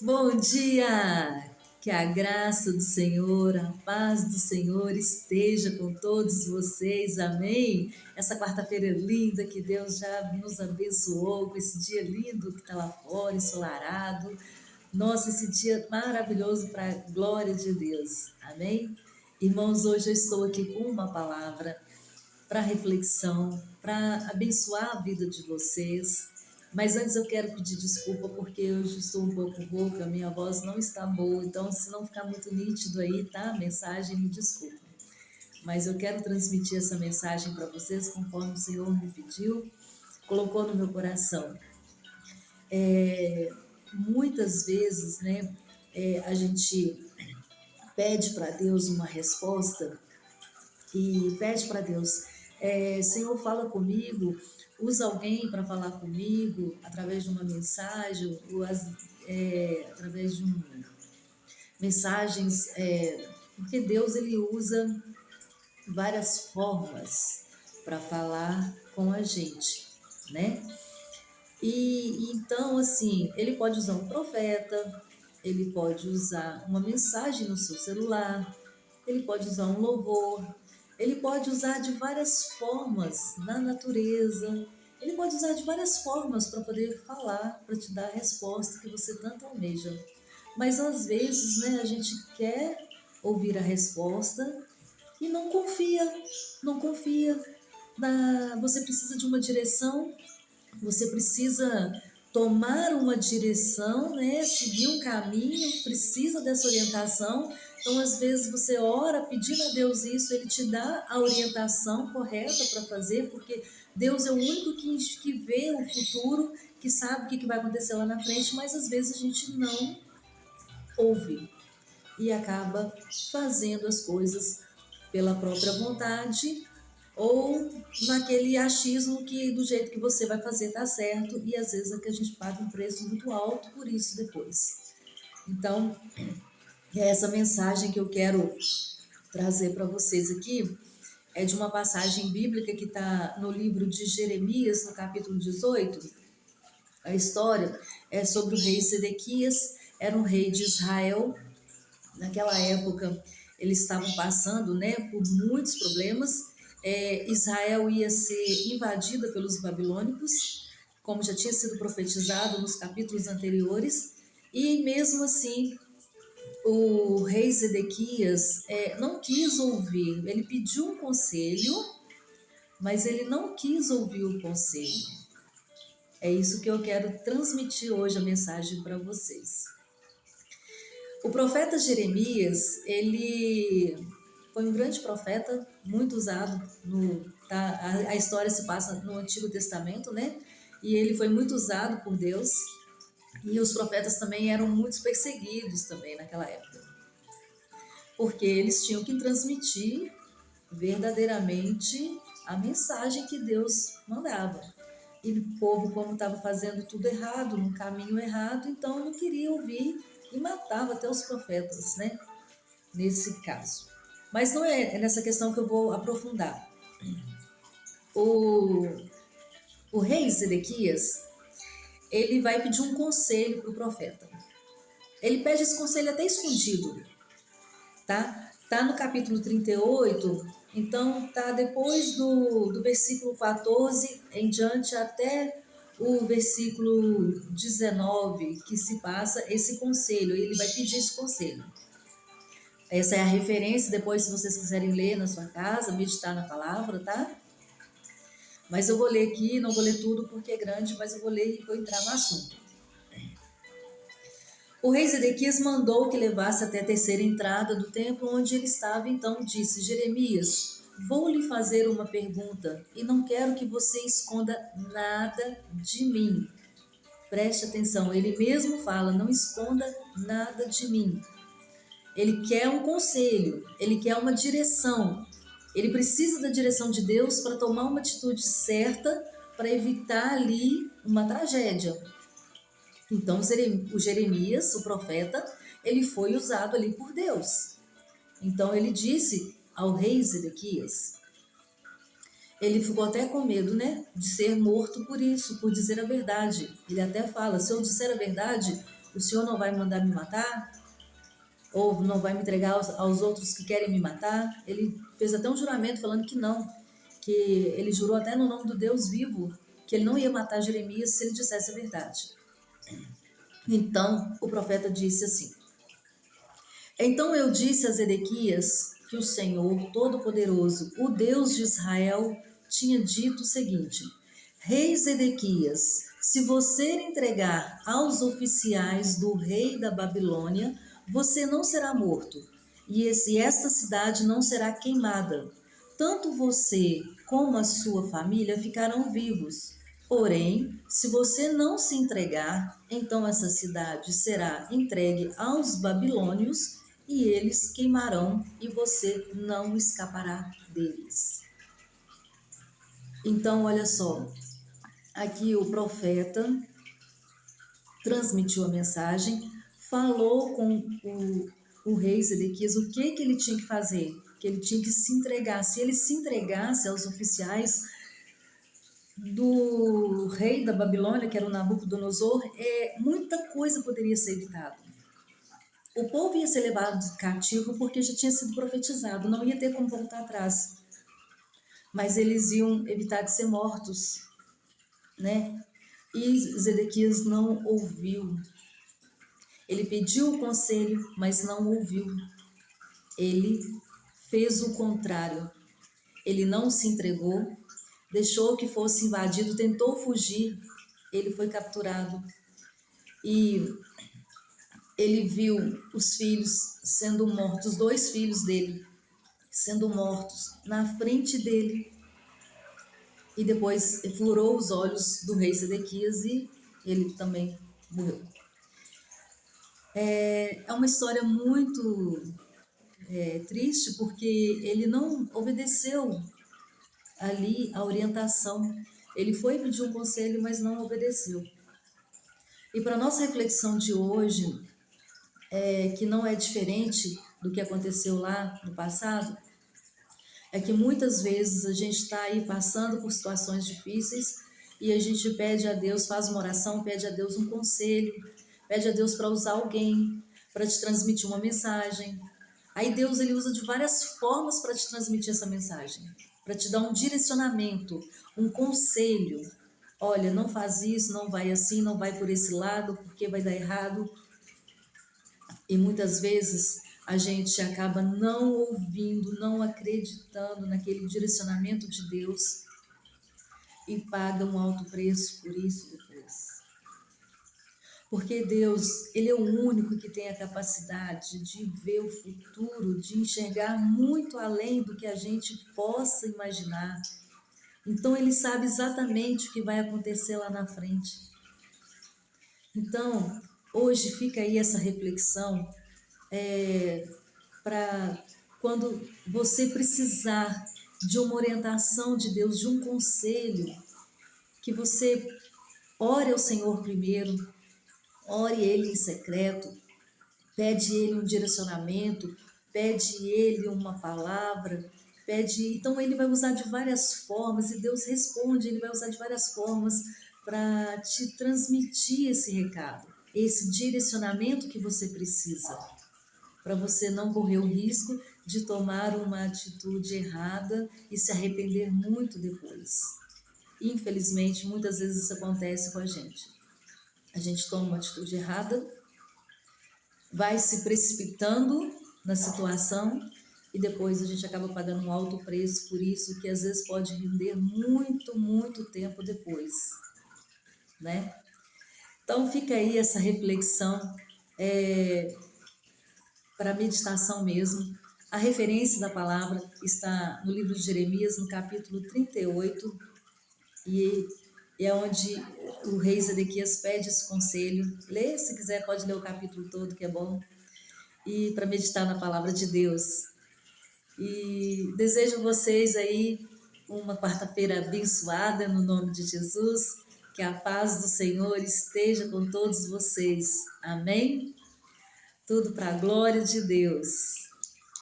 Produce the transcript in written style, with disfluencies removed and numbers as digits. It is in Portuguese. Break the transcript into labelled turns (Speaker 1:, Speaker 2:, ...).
Speaker 1: Bom dia! Que a graça do Senhor, a paz do Senhor esteja com todos vocês, amém? Essa quarta-feira linda que Deus já nos abençoou, com esse dia lindo que está lá fora, ensolarado. Nossa, esse dia maravilhoso para a glória de Deus, amém? Irmãos, hoje eu estou aqui com uma palavra para reflexão, para abençoar a vida de vocês. Mas antes eu quero pedir desculpa porque hoje estou um pouco rouca, minha voz não está boa, então se não ficar muito nítido aí, tá? A mensagem, me desculpa. Mas eu quero transmitir essa mensagem para vocês conforme o Senhor me pediu, colocou no meu coração. Muitas vezes, né, a gente pede para Deus uma resposta e pede para Deus, Senhor, fala comigo, usa alguém para falar comigo através de uma mensagem, ou através de mensagens, porque Deus ele usa várias formas para falar com a gente, né? E então, assim, ele pode usar um profeta, ele pode usar uma mensagem no seu celular, ele pode usar um louvor, ele pode usar de várias formas na natureza, ele pode usar de várias formas para poder falar, para te dar a resposta que você tanto almeja. Mas às vezes, né, a gente quer ouvir a resposta e não confia. Você precisa de uma direção, você precisa tomar uma direção, né? Seguir um caminho, precisa dessa orientação. Então, às vezes, você ora pedindo a Deus isso, Ele te dá a orientação correta para fazer, porque Deus é o único que vê o futuro, que sabe o que vai acontecer lá na frente, mas às vezes a gente não ouve e acaba fazendo as coisas pela própria vontade ou naquele achismo que do jeito que você vai fazer tá certo e às vezes é que a gente paga um preço muito alto por isso depois. Então, é essa mensagem que eu quero trazer para vocês aqui é de uma passagem bíblica que está no livro de Jeremias, no capítulo 18. A história é sobre o rei Sedequias, era um rei de Israel. Naquela época, eles estavam passando, né, por muitos problemas. Israel ia ser invadida pelos babilônicos, como já tinha sido profetizado nos capítulos anteriores, e mesmo assim o rei Zedequias não quis ouvir. Ele pediu um conselho, mas ele não quis ouvir o conselho. É isso que eu quero transmitir hoje a mensagem para vocês. O profeta Jeremias, ele foi um grande profeta, muito usado a história se passa no Antigo Testamento, né? E ele foi muito usado por Deus. E os profetas também eram muito perseguidos também naquela época, porque eles tinham que transmitir verdadeiramente a mensagem que Deus mandava. E o povo, como estava fazendo tudo errado, no caminho errado, então não queria ouvir e matava até os profetas, né? Nesse caso. Mas não é nessa questão que eu vou aprofundar. O, o rei Zedequias, ele vai pedir um conselho para o profeta. Ele pede esse conselho até escondido, tá? Tá no capítulo 38, então tá depois do versículo 14 em diante até o versículo 19 que se passa esse conselho, ele vai pedir esse conselho. Essa é a referência, depois se vocês quiserem ler na sua casa, meditar na palavra, tá? Mas eu vou ler aqui, não vou ler tudo porque é grande, mas eu vou ler e vou entrar no assunto. O rei Zedequias mandou que levasse até a terceira entrada do templo onde ele estava, então disse: Jeremias, vou lhe fazer uma pergunta e não quero que você esconda nada de mim. Preste atenção, ele mesmo fala: não esconda nada de mim. Ele quer um conselho, ele quer uma direção. Ele precisa da direção de Deus para tomar uma atitude certa para evitar ali uma tragédia. Então, o Jeremias, o profeta, ele foi usado ali por Deus. Então, ele disse ao rei Zedequias, ele ficou até com medo, né, de ser morto por isso, por dizer a verdade. Ele até fala, se eu disser a verdade, o Senhor não vai mandar me matar? Ou não vai me entregar aos outros que querem me matar? Ele fez até um juramento falando que não, que ele jurou até no nome do Deus vivo, que ele não ia matar Jeremias se ele dissesse a verdade. Então o profeta disse assim: então eu disse a Zedequias que o Senhor Todo-Poderoso, o Deus de Israel, tinha dito o seguinte: Rei Zedequias, se você entregar aos oficiais do rei da Babilônia, você não será morto, e esta cidade não será queimada. Tanto você como a sua família ficarão vivos. Porém, se você não se entregar, então essa cidade será entregue aos babilônios e eles queimarão e você não escapará deles. Então, olha só, aqui o profeta transmitiu a mensagem, falou com o rei Zedequias o que ele tinha que fazer, que ele tinha que se entregar. Se ele se entregasse aos oficiais do rei da Babilônia, que era o Nabucodonosor, muita coisa poderia ser evitada. O povo ia ser levado cativo porque já tinha sido profetizado, não ia ter como voltar atrás. Mas eles iam evitar de ser mortos, né? E Zedequias não ouviu. Ele pediu o conselho, mas não ouviu. Ele fez o contrário. Ele não se entregou, deixou que fosse invadido, tentou fugir. Ele foi capturado. E ele viu os filhos sendo mortos, 2 filhos dele sendo mortos na frente dele. E depois furou os olhos do rei Zedequias e ele também morreu. É uma história muito triste, porque ele não obedeceu ali a orientação. Ele foi pedir um conselho, mas não obedeceu. E para a nossa reflexão de hoje, que não é diferente do que aconteceu lá no passado, é que muitas vezes a gente está aí passando por situações difíceis e a gente pede a Deus, faz uma oração, pede a Deus um conselho, pede a Deus para usar alguém, para te transmitir uma mensagem. Aí Deus ele usa de várias formas para te transmitir essa mensagem, para te dar um direcionamento, um conselho. Olha, não faz isso, não vai assim, não vai por esse lado, porque vai dar errado. E muitas vezes a gente acaba não ouvindo, não acreditando naquele direcionamento de Deus e paga um alto preço por isso depois. Porque Deus, Ele é o único que tem a capacidade de ver o futuro, de enxergar muito além do que a gente possa imaginar. Então, Ele sabe exatamente o que vai acontecer lá na frente. Então, hoje fica aí essa reflexão para quando você precisar de uma orientação de Deus, de um conselho, que você ore ao Senhor primeiro, ore Ele em secreto, pede Ele um direcionamento, pede Ele uma palavra, então Ele vai usar de várias formas, e Deus responde, Ele vai usar de várias formas para te transmitir esse recado, esse direcionamento que você precisa, para você não correr o risco de tomar uma atitude errada e se arrepender muito depois. Infelizmente, muitas vezes isso acontece com a gente. A gente toma uma atitude errada, vai se precipitando na situação e depois a gente acaba pagando um alto preço por isso, que às vezes pode render muito, muito tempo depois, né? Então fica aí essa reflexão para meditação mesmo. A referência da palavra está no livro de Jeremias, no capítulo 38, e é onde o rei Zedequias pede esse conselho. Lê, se quiser, pode ler o capítulo todo, que é bom, e para meditar na palavra de Deus. E desejo a vocês aí uma quarta-feira abençoada no nome de Jesus, que a paz do Senhor esteja com todos vocês. Amém? Tudo para a glória de Deus.